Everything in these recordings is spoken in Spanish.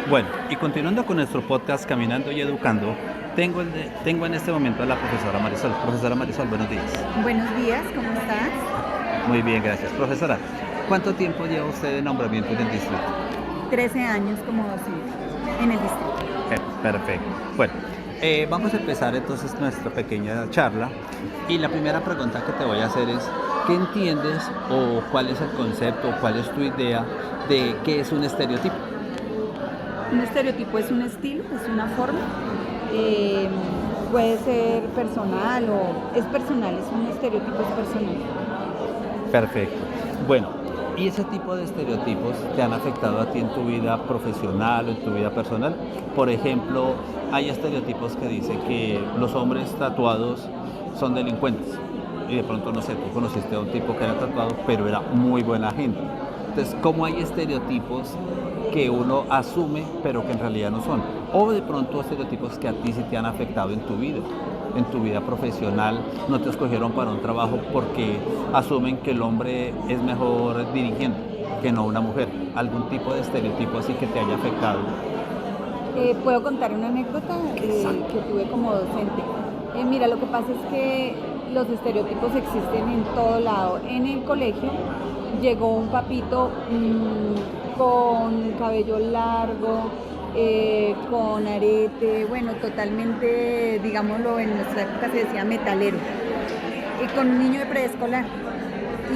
Bueno, y continuando con nuestro podcast Caminando y Educando, tengo en este momento a la profesora Marisol. Profesora Marisol, buenos días. Buenos días, ¿cómo estás? Muy bien, gracias. Profesora, ¿cuánto tiempo lleva usted de nombramiento en el distrito? 13 años como docente en el distrito. Perfecto. Bueno, vamos a empezar entonces nuestra pequeña charla y la primera pregunta que te voy a hacer es, ¿qué entiendes o cuál es el concepto, cuál es tu idea de qué es un estereotipo? Un estereotipo es un estilo, es una forma, puede ser personal o es personal, es un estereotipo, es personal. Perfecto. Bueno, ¿y ese tipo de estereotipos te han afectado a ti en tu vida profesional o en tu vida personal? Por ejemplo, hay estereotipos que dicen que los hombres tatuados son delincuentes. Y de pronto, no sé, tú conociste a un tipo que era tatuado, pero era muy buena gente. Entonces, ¿cómo hay estereotipos que uno asume, pero que en realidad no son? O de pronto estereotipos que a ti sí te han afectado en tu vida profesional, no te escogieron para un trabajo porque asumen que el hombre es mejor dirigiendo que no una mujer. ¿Algún tipo de estereotipo así que te haya afectado? Puedo contar una anécdota que tuve como docente. Mira, lo que pasa es que los estereotipos existen en todo lado. En el colegio llegó un papito con cabello largo, con arete, bueno, totalmente, digámoslo, en nuestra época se decía metalero, y con un niño de preescolar.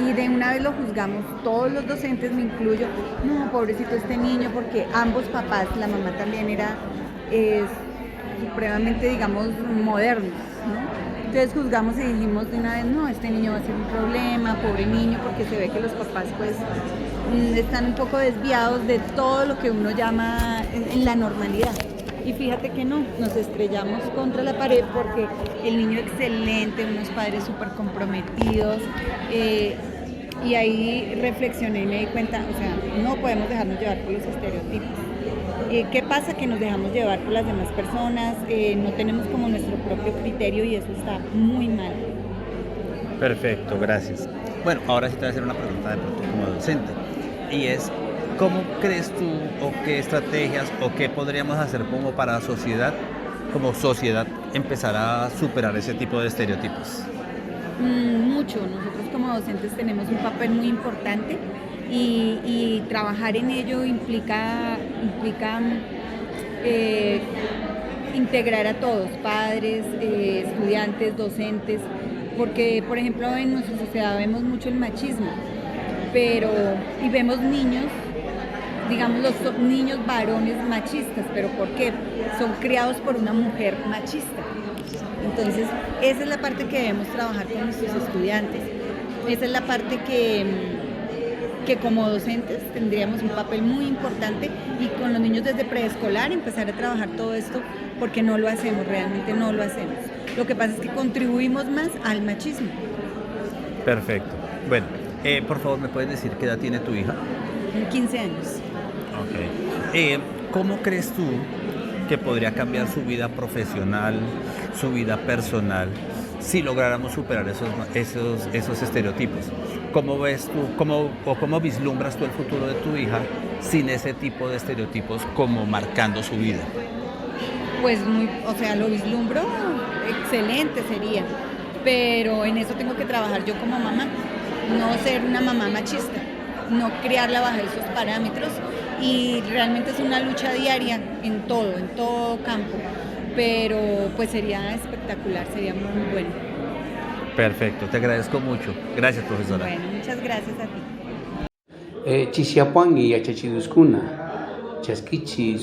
Y de una vez lo juzgamos, todos los docentes, me incluyo, no, pobrecito este niño, porque ambos papás, la mamá también era supremamente, digamos, modernos, ¿no? Entonces juzgamos y dijimos de una vez, no, este niño va a ser un problema, pobre niño, porque se ve que los papás pues están un poco desviados de todo lo que uno llama en la normalidad. Y fíjate que no, nos estrellamos contra la pared porque el niño excelente, unos padres súper comprometidos, y ahí reflexioné y me di cuenta, o sea, no podemos dejarnos llevar por los estereotipos. ¿Qué pasa? Que nos dejamos llevar por las demás personas, no tenemos como nuestro propio criterio y eso está muy mal. Perfecto, gracias. Bueno, ahora sí te voy a hacer una pregunta de pronto como docente. Y es, ¿cómo crees tú o qué estrategias o qué podríamos hacer como sociedad, empezar a superar ese tipo de estereotipos? Mucho, nosotros como docentes tenemos un papel muy importante y trabajar en ello implica integrar a todos, padres, estudiantes, docentes, porque por ejemplo en nuestra sociedad vemos mucho el machismo, y vemos niños, digamos los niños varones machistas, pero ¿por qué? Son criados por una mujer machista. Entonces, esa es la parte que debemos trabajar con nuestros estudiantes. Esa es la parte que como docentes tendríamos un papel muy importante y con los niños desde preescolar empezar a trabajar todo esto porque no lo hacemos, realmente no lo hacemos. Lo que pasa es que contribuimos más al machismo. Perfecto. Bueno, por favor, ¿me puedes decir qué edad tiene tu hija? 15 años. Ok. ¿Cómo crees tú que podría cambiar su vida profesional, su vida personal, si lográramos superar esos estereotipos? ¿Cómo ves tú, cómo vislumbras tú el futuro de tu hija sin ese tipo de estereotipos como marcando su vida? Pues lo vislumbro, excelente sería, pero en eso tengo que trabajar yo como mamá, no ser una mamá machista, no criarla bajo esos parámetros, y realmente es una lucha diaria en todo campo, pero pues sería espectacular, sería muy bueno. Perfecto, te agradezco mucho. Gracias, profesora. Bueno, muchas gracias a ti. Chisiapuangui y Achachiduscuna, Chasquichi,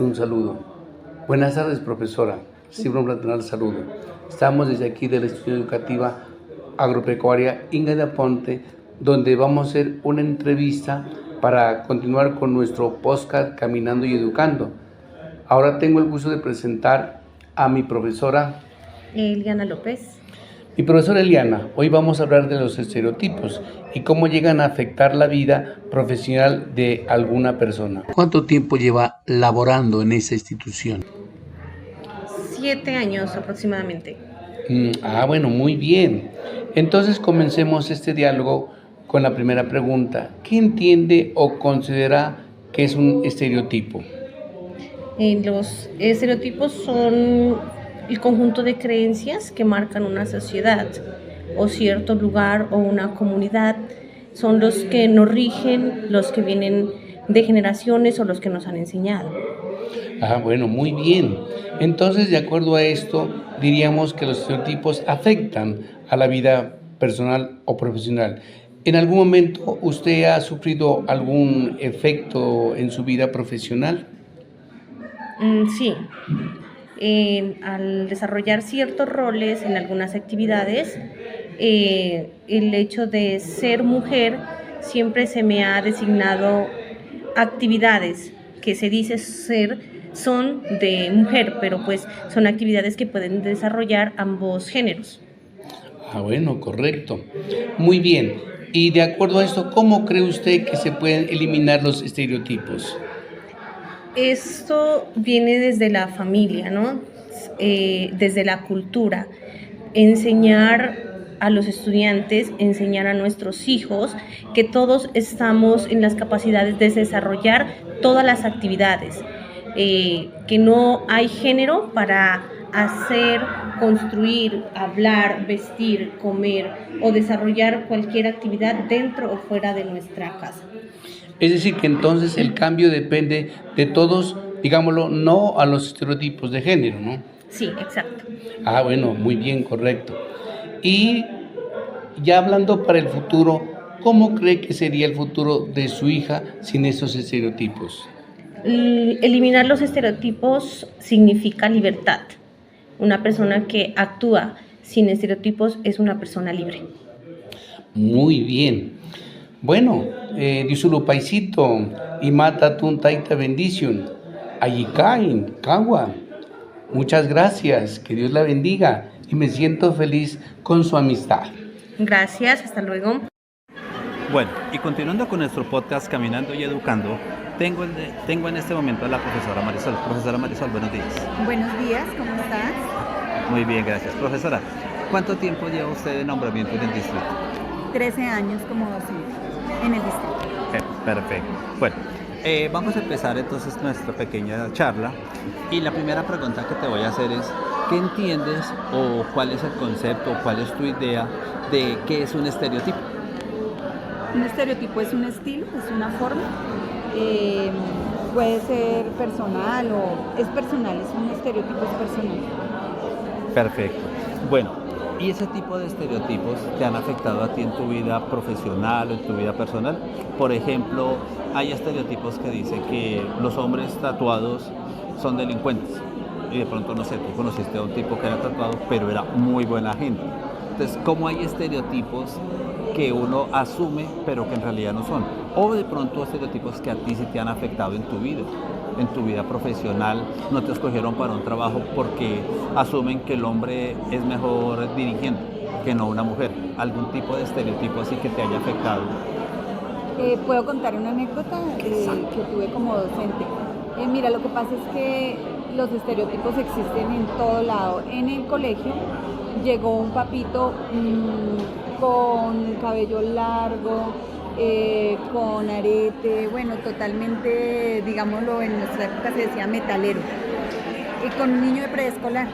un saludo. Buenas tardes, profesora. Siempre un fraternal saludo. Estamos desde aquí de la Institución Educativa Agropecuaria Inga de Aponte, donde vamos a hacer una entrevista para continuar con nuestro podcast Caminando y Educando. Ahora tengo el gusto de presentar a mi profesora Eliana López. Mi profesora Eliana, hoy vamos a hablar de los estereotipos y cómo llegan a afectar la vida profesional de alguna persona. ¿Cuánto tiempo lleva laborando en esa institución? 7 años aproximadamente. Bueno, muy bien. Entonces comencemos este diálogo con la primera pregunta. ¿Qué entiende o considera que es un estereotipo? Los estereotipos son el conjunto de creencias que marcan una sociedad o cierto lugar o una comunidad. Son los que nos rigen, los que vienen de generaciones o los que nos han enseñado. Bueno, muy bien. Entonces, de acuerdo a esto, diríamos que los estereotipos afectan a la vida personal o profesional. ¿En algún momento usted ha sufrido algún efecto en su vida profesional? Sí. Al desarrollar ciertos roles en algunas actividades, el hecho de ser mujer siempre se me ha designado actividades que se dice son de mujer, pero pues son actividades que pueden desarrollar ambos géneros. Bueno, correcto. Muy bien. Y de acuerdo a esto, ¿cómo cree usted que se pueden eliminar los estereotipos? Esto viene desde la familia, ¿no? Desde la cultura. Enseñar a los estudiantes, enseñar a nuestros hijos que todos estamos en las capacidades de desarrollar todas las actividades, que no hay género para hacer, construir, hablar, vestir, comer o desarrollar cualquier actividad dentro o fuera de nuestra casa. Es decir, que entonces el cambio depende de todos, digámoslo, no a los estereotipos de género, ¿no? Sí, exacto. Bueno, muy bien, correcto. Y ya hablando para el futuro, ¿cómo cree que sería el futuro de su hija sin esos estereotipos? Eliminar los estereotipos significa libertad. Una persona que actúa sin estereotipos es una persona libre. Muy bien. Bueno, disulu paisito, imata tun taita bendición, ayikain, kawa. Muchas gracias, que Dios la bendiga y me siento feliz con su amistad. Gracias, hasta luego. Bueno, y continuando con nuestro podcast Caminando y Educando, tengo en este momento a la profesora Marisol. Profesora Marisol, buenos días. Buenos días, ¿cómo estás? Muy bien, gracias. Profesora, ¿cuánto tiempo lleva usted de nombramiento en el distrito? 13 años como docente en el distrito. Perfecto. Bueno, vamos a empezar entonces nuestra pequeña charla y la primera pregunta que te voy a hacer es ¿qué entiendes o cuál es el concepto o cuál es tu idea de qué es un estereotipo? Un estereotipo es un estilo, es una forma, puede ser personal o es personal, es un estereotipo, es personal. Perfecto. Bueno, ¿y ese tipo de estereotipos te han afectado a ti en tu vida profesional o en tu vida personal? Por ejemplo, hay estereotipos que dicen que los hombres tatuados son delincuentes. Y de pronto, no sé, tú conociste a un tipo que era tatuado, pero era muy buena gente. Entonces, ¿cómo hay estereotipos que uno asume, pero que en realidad no son? O de pronto estereotipos que a ti sí te han afectado en tu vida profesional, no te escogieron para un trabajo porque asumen que el hombre es mejor dirigiendo que no una mujer. ¿Algún tipo de estereotipo así que te haya afectado? ¿Puedo contar una anécdota que tuve como docente? Mira, lo que pasa es que los estereotipos existen en todo lado. En el colegio llegó un papito con cabello largo, con arete, bueno, totalmente, digámoslo, en nuestra época se decía metalero, y con un niño de preescolar.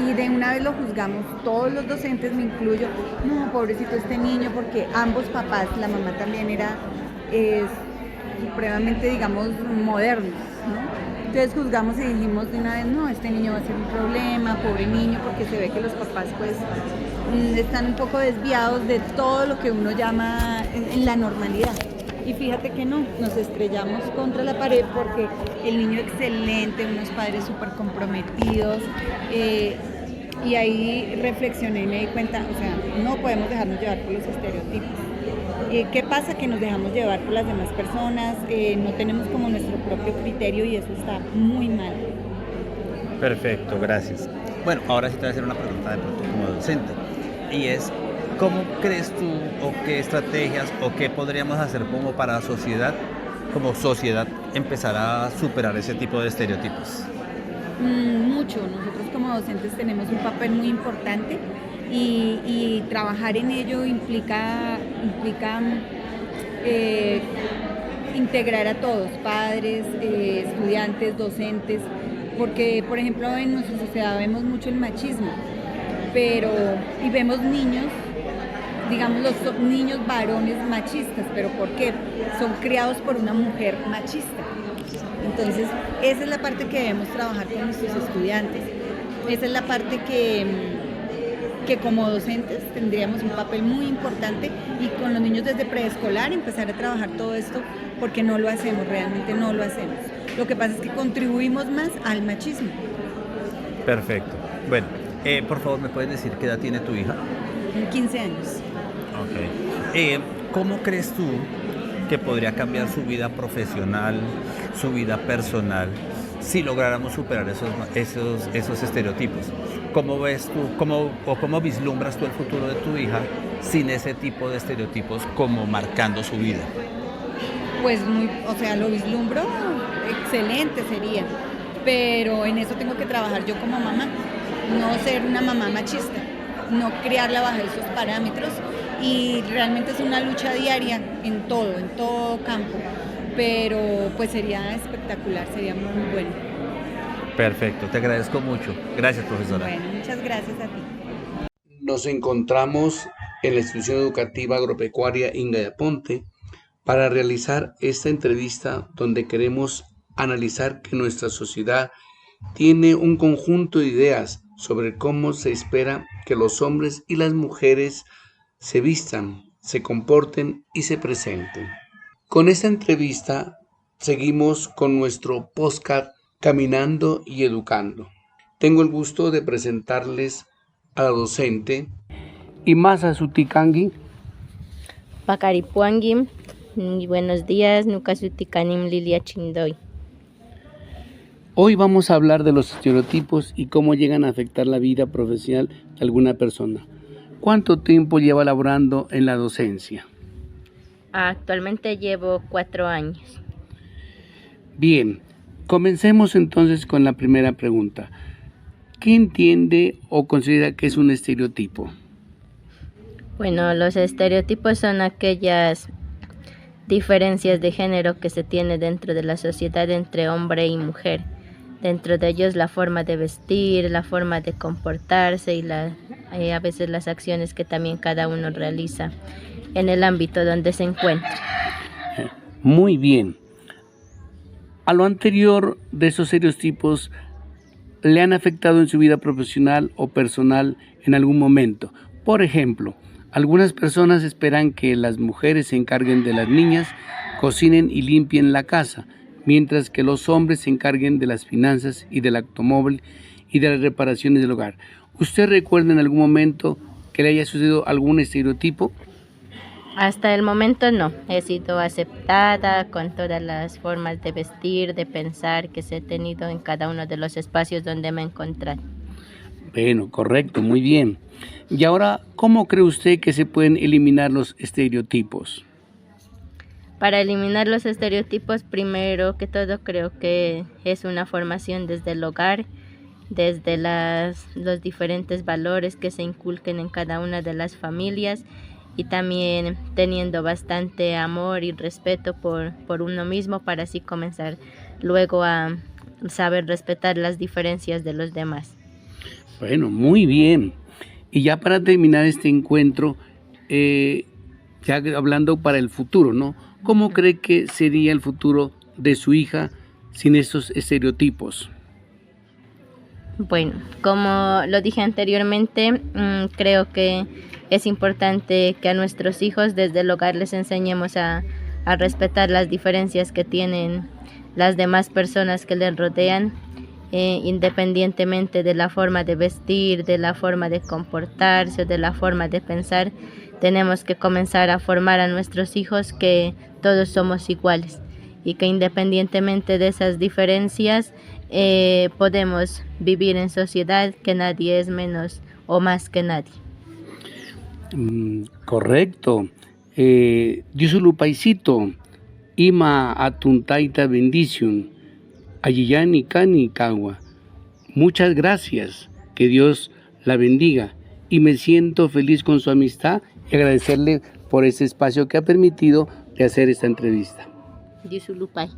Y de una vez lo juzgamos, todos los docentes, me incluyo, no, pobrecito este niño, porque ambos papás, la mamá también era supremamente, digamos, modernos, ¿no? Entonces juzgamos y dijimos de una vez, no, este niño va a ser un problema, pobre niño, porque se ve que los papás pues están un poco desviados de todo lo que uno llama en la normalidad. Y fíjate que no, nos estrellamos contra la pared porque el niño excelente, unos padres súper comprometidos, y ahí reflexioné y me di cuenta, o sea, no podemos dejarnos llevar por los estereotipos. ¿Qué pasa? Que nos dejamos llevar por las demás personas, no tenemos como nuestro propio criterio y eso está muy mal. Perfecto, gracias. Bueno, ahora sí te voy a hacer una pregunta de pronto como docente, y es, ¿cómo crees tú o qué estrategias o qué podríamos hacer como para como sociedad, empezar a superar ese tipo de estereotipos? Mucho, nosotros como docentes tenemos un papel muy importante y trabajar en ello implica integrar a todos, padres, estudiantes, docentes, porque por ejemplo en nuestra sociedad vemos mucho el machismo, y vemos niños, digamos los niños varones machistas, pero ¿por qué? Son criados por una mujer machista. Entonces, esa es la parte que debemos trabajar con nuestros estudiantes. Esa es la parte que como docentes tendríamos un papel muy importante, y con los niños desde preescolar empezar a trabajar todo esto, porque no lo hacemos, realmente no lo hacemos. Lo que pasa es que contribuimos más al machismo. Perfecto. Bueno, por favor, ¿me puedes decir qué edad tiene tu hija? 15 años. Ok. ¿Cómo crees tú que podría cambiar su vida profesional, su vida personal, si lográramos superar esos estereotipos? ¿Cómo ves tú, cómo vislumbras tú el futuro de tu hija sin ese tipo de estereotipos como marcando su vida? Pues lo vislumbro excelente sería, pero en eso tengo que trabajar yo como mamá, no ser una mamá machista, no criarla bajo esos parámetros, y realmente es una lucha diaria en todo campo, pero pues sería espectacular, sería muy bueno. Perfecto, te agradezco mucho. Gracias, profesora. Bueno, muchas gracias a ti. Nos encontramos en la institución educativa agropecuaria Inga de Aponte para realizar esta entrevista, donde queremos analizar que nuestra sociedad tiene un conjunto de ideas sobre cómo se espera que los hombres y las mujeres se vistan, se comporten y se presenten. Con esta entrevista seguimos con nuestro podcast Caminando y Educando. Tengo el gusto de presentarles a la docente Imasa Sutikangi. Pacaripuangim, buenos días, Nukasutikanim Lilia Chindoy. Hoy vamos a hablar de los estereotipos y cómo llegan a afectar la vida profesional de alguna persona. ¿Cuánto tiempo lleva laborando en la docencia? Actualmente llevo 4 años. Bien, comencemos entonces con la primera pregunta. ¿Qué entiende o considera que es un estereotipo? Bueno, los estereotipos son aquellas diferencias de género que se tiene dentro de la sociedad entre hombre y mujer. Dentro de ellos la forma de vestir, la forma de comportarse y a veces las acciones que también cada uno realiza en el ámbito donde se encuentra. Muy bien. A lo anterior de esos estereotipos, ¿le han afectado en su vida profesional o personal en algún momento? Por ejemplo, algunas personas esperan que las mujeres se encarguen de las niñas, cocinen y limpien la casa, mientras que los hombres se encarguen de las finanzas y del automóvil y de las reparaciones del hogar. ¿Usted recuerda en algún momento que le haya sucedido algún estereotipo? Hasta el momento no, he sido aceptada con todas las formas de vestir, de pensar que se he tenido en cada uno de los espacios donde me he encontrado. Bueno, correcto, muy bien. Y ahora, ¿cómo cree usted que se pueden eliminar los estereotipos? Para eliminar los estereotipos, primero que todo creo que es una formación desde el hogar, desde los diferentes valores que se inculquen en cada una de las familias, y también teniendo bastante amor y respeto por uno mismo, para así comenzar luego a saber respetar las diferencias de los demás. Bueno, muy bien. Y ya para terminar este encuentro, ya hablando para el futuro, ¿no? ¿Cómo cree que sería el futuro de su hija sin estos estereotipos? Bueno, como lo dije anteriormente, creo que es importante que a nuestros hijos desde el hogar les enseñemos a respetar las diferencias que tienen las demás personas que les rodean, independientemente de la forma de vestir, de la forma de comportarse o de la forma de pensar. Tenemos que comenzar a formar a nuestros hijos que todos somos iguales y que independientemente de esas diferencias podemos vivir en sociedad, que nadie es menos o más que nadie. Correcto. Yusulupaisito, ima atuntaita bendición, ayiyani cani cagua. Muchas gracias, que Dios la bendiga, y me siento feliz con su amistad y agradecerle por este espacio que ha permitido de hacer esta entrevista. Disulupay.